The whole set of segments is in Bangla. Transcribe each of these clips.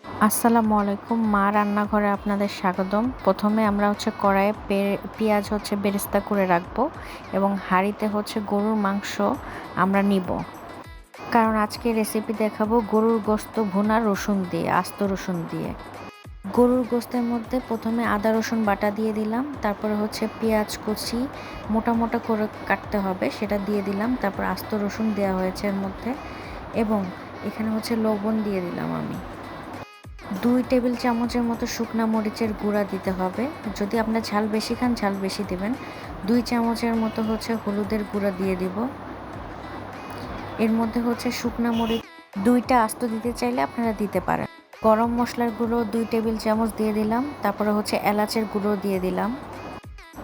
আসসালামু আলাইকুম। মা রান্নাঘরে আপনাদের স্বাগতম। প্রথমে আমরা কড়াইয়ে পেঁয়াজ বেরেস্তা করে রাখবো এবং হাঁড়িতে গরুর মাংস আমরা নিব। কারণ আজকে রেসিপি দেখাবো গরুর গোশত ভুনা রসুন দিয়ে, আস্ত রসুন দিয়ে। গরুর গোশতের মধ্যে প্রথমে আদা রসুন বাটা দিয়ে দিলাম, তারপরে পেঁয়াজ কুচি মোটা মোটা করে কাটতে হবে সেটা দিয়ে দিলাম, তারপর আস্ত রসুন দেওয়া হয়েছে এর মধ্যে এবং এখানে লবণ দিয়ে দিলাম আমি। 2 টেবিল চামচের মতো শুকনা মরিচের গুঁড়া দিতে হবে। যদি আপনারা ঝাল বেশি খান ঝাল বেশি দিবেন। 2 চামচের মতো হলুদের গুঁড়া দিয়ে দিব। এর মধ্যে শুকনা মরিচ 2টা আস্ত দিতে চাইলে আপনারা দিতে পারেন। গরম মশলার গুঁড়ো 2 টেবিল চামচ দিয়ে দিলাম, তারপরে এলাচের গুঁড়ো দিয়ে দিলাম।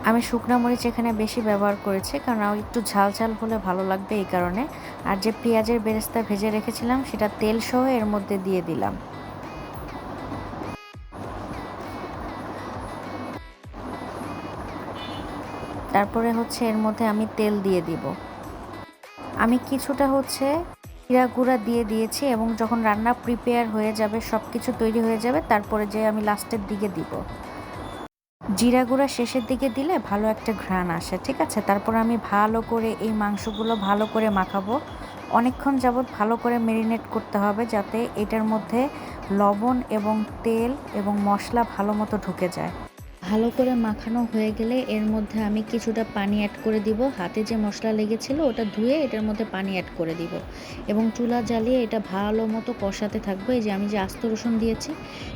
আমি শুকনা মরিচ এখানে বেশি ব্যবহার করেছি কারণ একটু ঝাল ঝাল হলে ভালো লাগবে এই কারণে। আর যে পেঁয়াজের বেরেস্তা ভেজে রেখেছিলাম সেটা তেল সহ এর মধ্যে দিয়ে দিলাম। তারপরে এর মধ্যে আমি তেল দিয়ে দিব। আমি কিছুটা জিরা গুঁড়া দিয়ে দিয়েছি এবং যখন রান্না প্রিপেয়ার হয়ে যাবে, সব কিছু তৈরি হয়ে যাবে, তারপরে যে আমি লাস্টের দিকে দিব। জিরা গুঁড়া শেষের দিকে দিলে ভালো একটা ঘ্রাণ আসে, ঠিক আছে? তারপর আমি ভালো করে এই মাংসগুলো ভালো করে মাখাবো। অনেকক্ষণ যাবত ভালো করে ম্যারিনেট করতে হবে যাতে এটার মধ্যে লবণ এবং তেল এবং মশলা ভালো মতো ঢুকে যায়। ভালো করে মাখানো হয়ে গেলে এর মধ্যে আমি কিছুটা পানি অ্যাড করে দিব। হাতে যে মশলা লেগেছিল ওটা ধুয়ে এটার মধ্যে পানি অ্যাড করে দিব এবং চুলা জ্বালিয়ে এটা ভালো মতো কষাতে থাকবো। এই যে আমি যে আস্ত রসুন দিয়েছি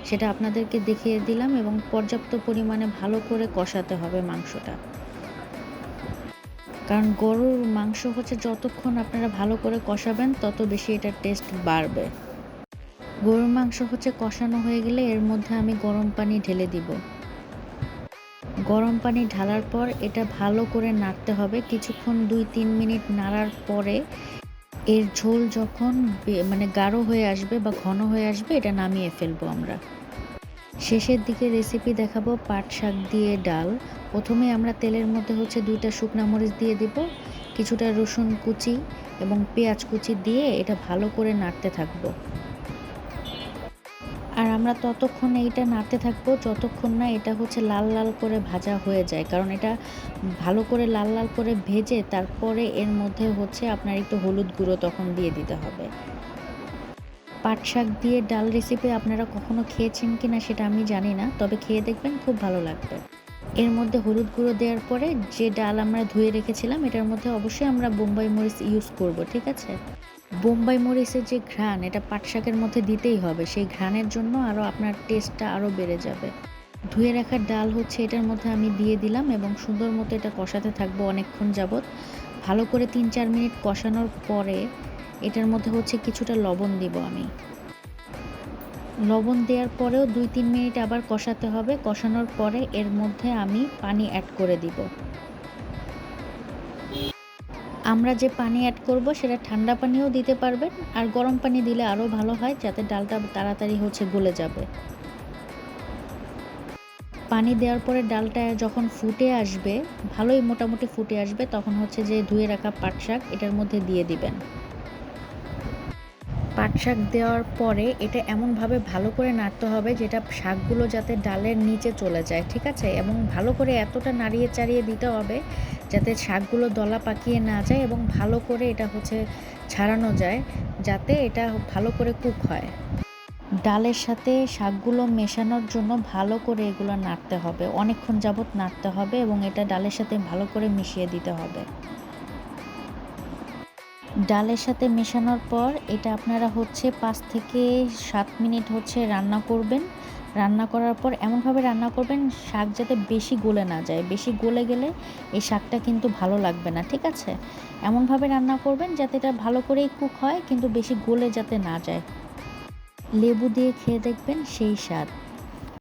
সেটা আপনাদেরকে দেখিয়ে দিলাম এবং পর্যাপ্ত পরিমাণে ভালো করে কষাতে হবে মাংসটা। কারণ গরুর মাংস যতক্ষণ আপনারা ভালো করে কষাবেন তত বেশি এটার টেস্ট বাড়বে। গরুর মাংস কষানো হয়ে গেলে এর মধ্যে আমি গরম পানি ঢেলে দিব। গরম পানি ঢালার পর এটা ভালো করে নাড়তে হবে কিছুক্ষণ, 2-3 মিনিট নাড়ার পরে এর ঝোল যখন গাঢ় হয়ে আসবে বা ঘন হয়ে আসবে এটা নামিয়ে ফেলবো আমরা। শেষের দিকে রেসিপি দেখাবো পাট শাক দিয়ে ডাল। প্রথমে আমরা তেলের মধ্যে 2টা শুকনা মরিচ দিয়ে দিব, কিছুটা রসুন কুচি এবং পেঁয়াজ কুচি দিয়ে এটা ভালো করে নাড়তে থাকবো। আর আমরা ততক্ষণ এইটা নাড়তে থাকবো যতক্ষণ না এটা লাল লাল করে ভাজা হয়ে যায়, কারণ এটা ভালো করে লাল লাল করে ভেজে তারপরে এর মধ্যে আপনার একটু হলুদ গুঁড়ো তখন দিয়ে দিতে হবে। পাট শাক দিয়ে ডাল রেসিপি আপনারা কখনো খেয়েছেন কি না সেটা আমি জানি না, তবে খেয়ে দেখবেন, খুব ভালো লাগবে। এর মধ্যে হলুদ গুঁড়ো দেওয়ার পরে যে ডাল আমরা ধুয়ে রেখেছিলাম এটার মধ্যে অবশ্যই আমরা বোম্বাই মরিচ ইউজ করব, ঠিক আছে? বোম্বাই মরিচের যে ঘ্রাণ এটা পাট শাকের মধ্যে দিতেই হবে, সেই ঘ্রাণের জন্য আরও আপনার টেস্টটা আরও বেড়ে যাবে। ধুয়ে রাখা ডাল এটার মধ্যে আমি দিয়ে দিলাম এবং সুন্দর মতো এটা কষাতে থাকবো অনেকক্ষণ যাবত। ভালো করে 3-4 মিনিট কষানোর পরে এটার মধ্যে কিছুটা লবণ দিব আমি। লবণ দেওয়ার পরেও 2-3 মিনিট আবার কষাতে হবে। কষানোর পরে এর মধ্যে আমি পানি অ্যাড করে দিব। আমরা যে পানি অ্যাড করব সেটা ঠান্ডা পানিও দিতে পারবেন, আর গরম পানি দিলে আরও ভালো হয় যাতে ডালটা তাড়াতাড়ি গলে যাবে। পানি দেওয়ার পরে ডালটা যখন ফুটে আসবে, ভালোই মোটামুটি ফুটে আসবে, তখন যে ধুয়ে রাখা পাট শাক এটার মধ্যে দিয়ে দিবেন। পাট শাক দেওয়ার পরে এটা এমনভাবে ভালো করে নাড়তে হবে যেটা শাকগুলো যাতে ডালের নিচে চলে যায়, ঠিক আছে? এবং ভালো করে এতটা নাড়িয়ে চাড়িয়ে দিতে হবে যাতে শাকগুলো দলা পাকিয়ে না যায় এবং ভালো করে এটা ছাড়ানো যায়, যাতে এটা ভালো করে কুক হয়। ডালের সাথে শাকগুলো মেশানোর জন্য ভালো করে এগুলো নাড়তে হবে, অনেকক্ষণ যাবত নাড়তে হবে এবং এটা ডালের সাথে ভালো করে মিশিয়ে দিতে হবে। ডালের সাথে মেশানোর পর এটা আপনারা 5 থেকে 7 মিনিট রান্না করবেন। রান্না করার পর এমনভাবে রান্না করবেন শাক যাতে বেশি গলে না যায়। বেশি গলে গেলে এই শাকটা কিন্তু ভালো লাগবে না, ঠিক আছে? এমনভাবে রান্না করবেন যাতে এটা ভালো করেই কুক হয় কিন্তু বেশি গলে যাতে না যায়। লেবু দিয়ে খেয়ে দেখবেন সেই স্বাদ।